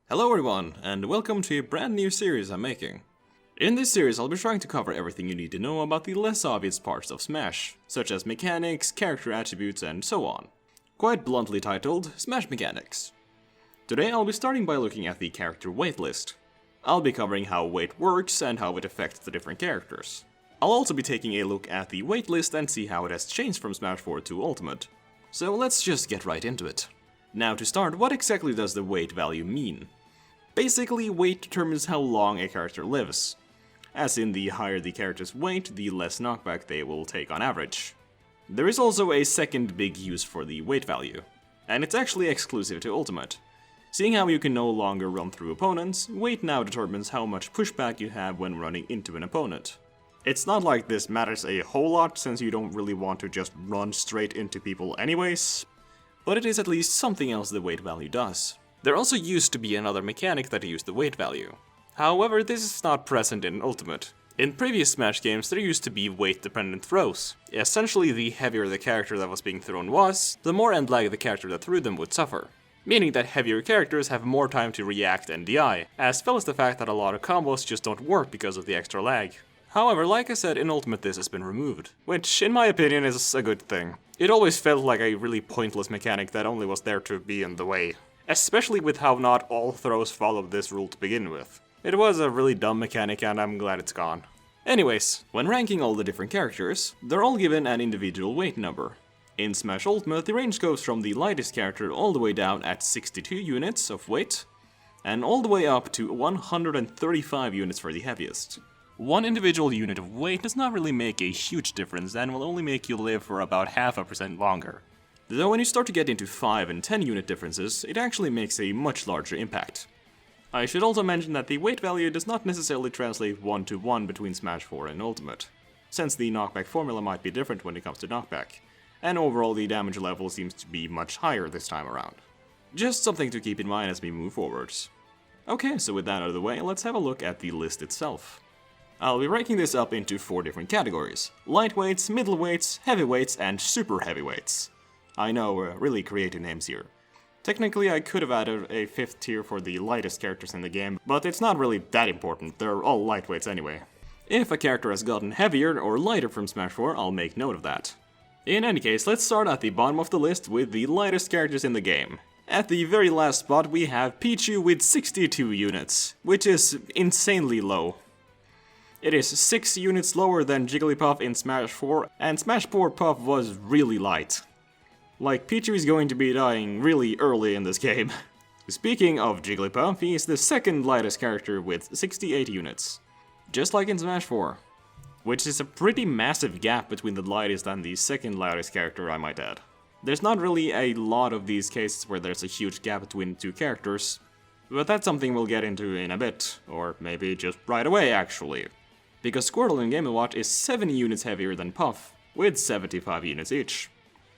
Hello everyone, and welcome to a brand new series I'm making. In this series I'll be trying to cover everything you need to know about the less obvious parts of Smash, such as mechanics, character attributes, and so on. Quite bluntly titled, Smash Mechanics. Today I'll be starting by looking at the character weight list. I'll be covering how weight works and how it affects the different characters. I'll also be taking a look at the weight list and see how it has changed from Smash 4 to Ultimate. So let's just get right into it. Now to start, what exactly does the weight value mean? Basically, weight determines how long a character lives. As in, the higher the character's weight, the less knockback they will take on average. There is also a second big use for the weight value, and it's actually exclusive to Ultimate. Seeing how you can no longer run through opponents, weight now determines how much pushback you have when running into an opponent. It's not like this matters a whole lot, since you don't really want to just run straight into people anyways, but it is at least something else the weight value does. There also used to be another mechanic that used the weight value. However, this is not present in Ultimate. In previous Smash games there used to be weight-dependent throws. Essentially, the heavier the character that was being thrown was, the more end lag the character that threw them would suffer. Meaning that heavier characters have more time to react and DI, as well as the fact that a lot of combos just don't work because of the extra lag. However, like I said, in Ultimate this has been removed, which in my opinion is a good thing. It always felt like a really pointless mechanic that only was there to be in the way. Especially with how not all throws followed this rule to begin with. It was a really dumb mechanic and I'm glad it's gone. Anyways, when ranking all the different characters, they're all given an individual weight number. In Smash Ultimate, the range goes from the lightest character all the way down at 62 units of weight, and all the way up to 135 units for the heaviest. One individual unit of weight does not really make a huge difference and will only make you live for about 0.5% longer. Though when you start to get into 5 and 10 unit differences, it actually makes a much larger impact. I should also mention that the weight value does not necessarily translate 1-to-1 between Smash 4 and Ultimate, since the knockback formula might be different when it comes to knockback, and overall the damage level seems to be much higher this time around. Just something to keep in mind as we move forwards. Okay, so with that out of the way, let's have a look at the list itself. I'll be breaking this up into 4 different categories: lightweights, middleweights, heavyweights, and super heavyweights. I know, really creative names here. Technically I could have added a 5th tier for the lightest characters in the game, but it's not really that important, they're all lightweights anyway. If a character has gotten heavier or lighter from Smash 4, I'll make note of that. In any case, let's start at the bottom of the list with the lightest characters in the game. At the very last spot we have Pichu with 62 units, which is insanely low. It is 6 units lower than Jigglypuff in Smash 4, and Smash 4 Puff was really light. Like, Pichu is going to be dying really early in this game. Speaking of Jigglypuff, he is the second lightest character with 68 units. Just like in Smash 4. Which is a pretty massive gap between the lightest and the second lightest character, I might add. There's not really a lot of these cases where there's a huge gap between 2 characters, but that's something we'll get into in a bit, or maybe just right away actually. Because Squirtle in Game & Watch is 7 units heavier than Puff, with 75 units each.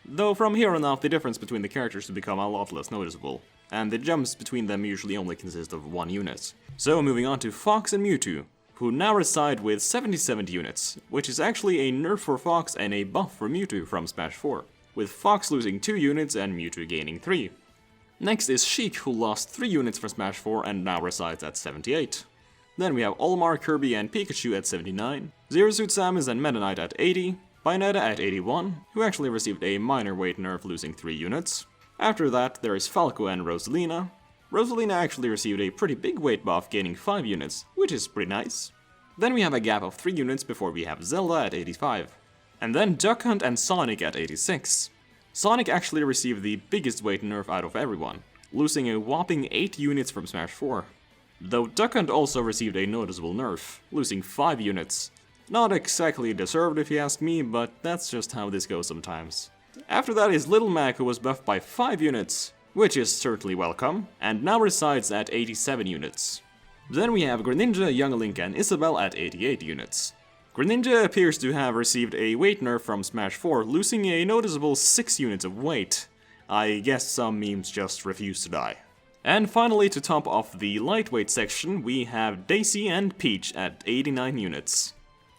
Though from here on out the difference between the characters will become a lot less noticeable, and the jumps between them usually only consist of 1 unit. So moving on to Fox and Mewtwo, who now reside with 77 units, which is actually a nerf for Fox and a buff for Mewtwo from Smash 4, with Fox losing 2 units and Mewtwo gaining 3. Next is Sheik, who lost 3 units from Smash 4 and now resides at 78. Then we have Olimar, Kirby, and Pikachu at 79, Zero Suit Samus and Meta Knight at 80, Bayonetta at 81, who actually received a minor weight nerf losing 3 units. After that, there is Falco and Rosalina. Rosalina actually received a pretty big weight buff, gaining 5 units, which is pretty nice. Then we have a gap of 3 units before we have Zelda at 85. And then Duck Hunt and Sonic at 86. Sonic actually received the biggest weight nerf out of everyone, losing a whopping 8 units from Smash 4. Though Duck Hunt also received a noticeable nerf, losing 5 units. Not exactly deserved if you ask me, but that's just how this goes sometimes. After that is Little Mac, who was buffed by 5 units, which is certainly welcome, and now resides at 87 units. Then we have Greninja, Young Link, and Isabelle at 88 units. Greninja appears to have received a weight nerf from Smash 4, losing a noticeable 6 units of weight. I guess some memes just refuse to die. And finally, to top off the lightweight section, we have Daisy and Peach at 89 units.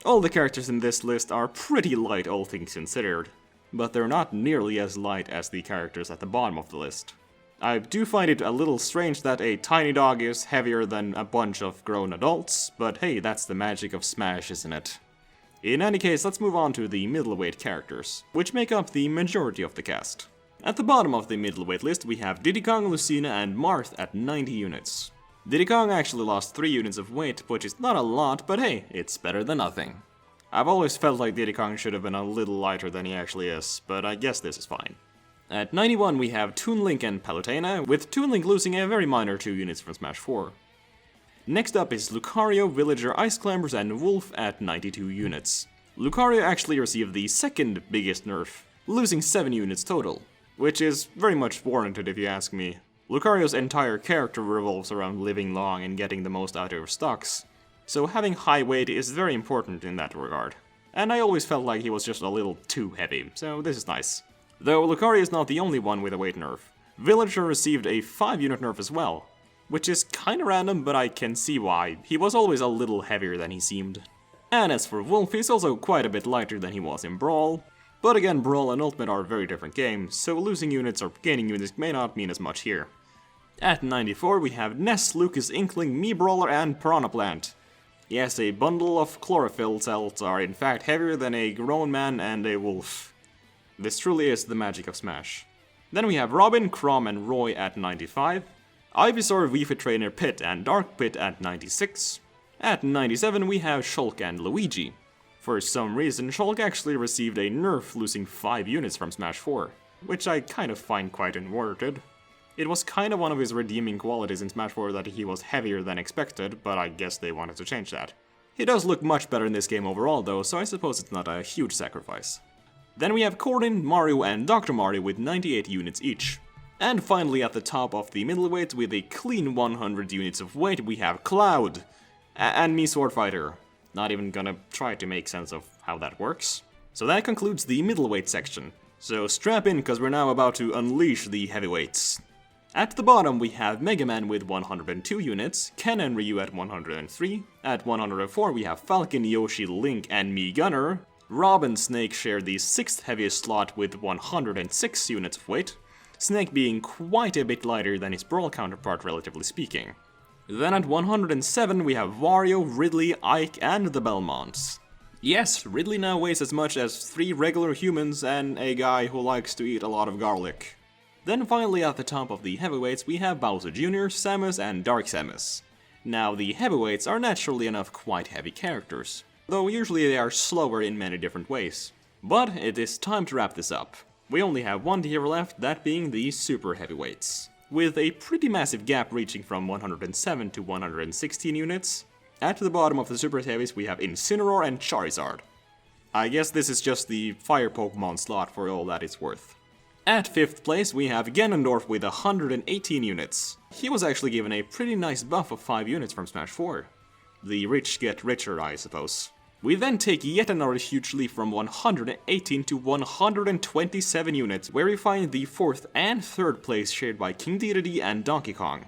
All the characters in this list are pretty light, all things considered, but they're not nearly as light as the characters at the bottom of the list. I do find it a little strange that a tiny dog is heavier than a bunch of grown adults, but hey, that's the magic of Smash, isn't it? In any case, let's move on to the middleweight characters, which make up the majority of the cast. At the bottom of the middleweight list we have Diddy Kong, Lucina and Marth at 90 units. Diddy Kong actually lost 3 units of weight, which is not a lot, but hey, it's better than nothing. I've always felt like Diddy Kong should have been a little lighter than he actually is, but I guess this is fine. At 91 we have Toon Link and Palutena, with Toon Link losing a very minor 2 units from Smash 4. Next up is Lucario, Villager, Ice Climbers and Wolf at 92 units. Lucario actually received the second biggest nerf, losing 7 units total, which is very much warranted if you ask me. Lucario's entire character revolves around living long and getting the most out of your stocks, so having high weight is very important in that regard. And I always felt like he was just a little too heavy, so this is nice. Though Lucario is not the only one with a weight nerf. Villager received a 5 unit nerf as well, which is kinda random, but I can see why. He was always a little heavier than he seemed. And as for Wolf, he's also quite a bit lighter than he was in Brawl. But again, Brawl and Ultimate are very different games, so losing units or gaining units may not mean as much here. At 94 we have Ness, Lucas, Inkling, Mii Brawler and Piranha Plant. Yes, a bundle of chlorophyll cells are in fact heavier than a grown man and a wolf. This truly is the magic of Smash. Then we have Robin, Chrom and Roy at 95. Ivysaur, Wii Fit Trainer, Pit and Dark Pit at 96. At 97 we have Shulk and Luigi. For some reason, Shulk actually received a nerf, losing 5 units from Smash 4, which I kind of find quite unwarranted. It was kind of one of his redeeming qualities in Smash 4 that he was heavier than expected, but I guess they wanted to change that. He does look much better in this game overall though, so I suppose it's not a huge sacrifice. Then we have Corrin, Mario and Dr. Mario with 98 units each. And finally at the top of the middleweight with a clean 100 units of weight we have Cloud. And me, Sword Fighter. Not even gonna try to make sense of how that works. So that concludes the middleweight section. So strap in, cause we're now about to unleash the heavyweights. At the bottom we have Mega Man with 102 units, Ken and Ryu at 103. At 104 we have Falcon, Yoshi, Link and Mii Gunner. Rob and Snake share the 6th heaviest slot with 106 units of weight, Snake being quite a bit lighter than his Brawl counterpart relatively speaking. Then at 107 we have Wario, Ridley, Ike and the Belmonts. Yes, Ridley now weighs as much as 3 regular humans and a guy who likes to eat a lot of garlic. Then finally at the top of the heavyweights we have Bowser Jr., Samus and Dark Samus. Now the heavyweights are naturally enough quite heavy characters, though usually they are slower in many different ways. But it is time to wrap this up. We only have one tier left, that being the super heavyweights, with a pretty massive gap reaching from 107 to 116 units. At the bottom of the super heavies we have Incineroar and Charizard. I guess this is just the fire Pokemon slot for all that it's worth. At 5th place we have Ganondorf with 118 units. He was actually given a pretty nice buff of 5 units from Smash 4. The rich get richer, I suppose. We then take yet another huge leap from 118 to 127 units, where we find the 4th and 3rd place shared by King Dedede and Donkey Kong,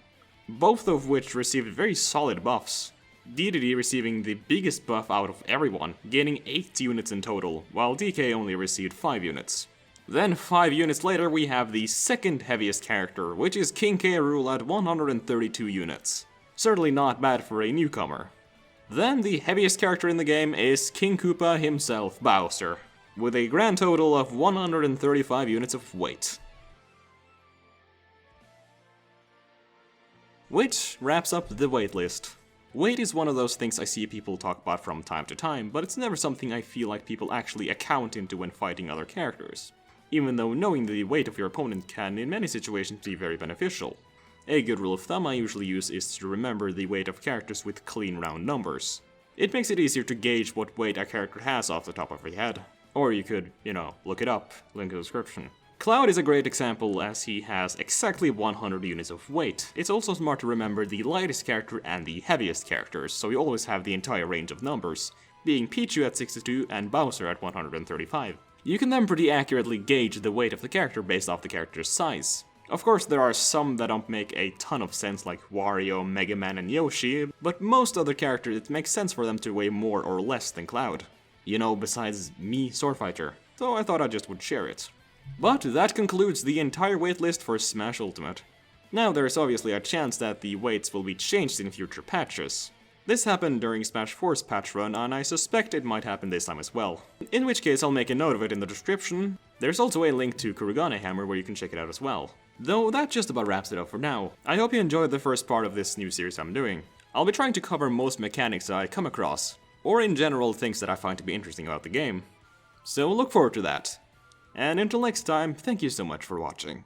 both of which received very solid buffs. Dedede receiving the biggest buff out of everyone, gaining 8 units in total, while DK only received 5 units. Then 5 units later we have the 2nd heaviest character, which is King K. Rool at 132 units. Certainly not bad for a newcomer. Then the heaviest character in the game is King Koopa himself, Bowser, with a grand total of 135 units of weight. Which wraps up the weight list. Weight is one of those things I see people talk about from time to time, but it's never something I feel like people actually account into when fighting other characters, even though knowing the weight of your opponent can in many situations be very beneficial. A good rule of thumb I usually use is to remember the weight of characters with clean round numbers. It makes it easier to gauge what weight a character has off the top of your head. Or you could, look it up, link in the description. Cloud is a great example as he has exactly 100 units of weight. It's also smart to remember the lightest character and the heaviest characters, so you always have the entire range of numbers, being Pichu at 62 and Bowser at 135. You can then pretty accurately gauge the weight of the character based off the character's size. Of course, there are some that don't make a ton of sense like Wario, Mega Man and Yoshi, but most other characters it makes sense for them to weigh more or less than Cloud. Besides me, Sword Fighter. So I thought I just would share it. But that concludes the entire weight list for Smash Ultimate. Now there is obviously a chance that the weights will be changed in future patches. This happened during Smash 4's patch run, and I suspect it might happen this time as well. In which case I'll make a note of it in the description. There's also a link to Kuroganehammer where you can check it out as well. Though that just about wraps it up for now. I hope you enjoyed the first part of this new series I'm doing. I'll be trying to cover most mechanics I come across, or in general things that I find to be interesting about the game. So look forward to that. And until next time, thank you so much for watching.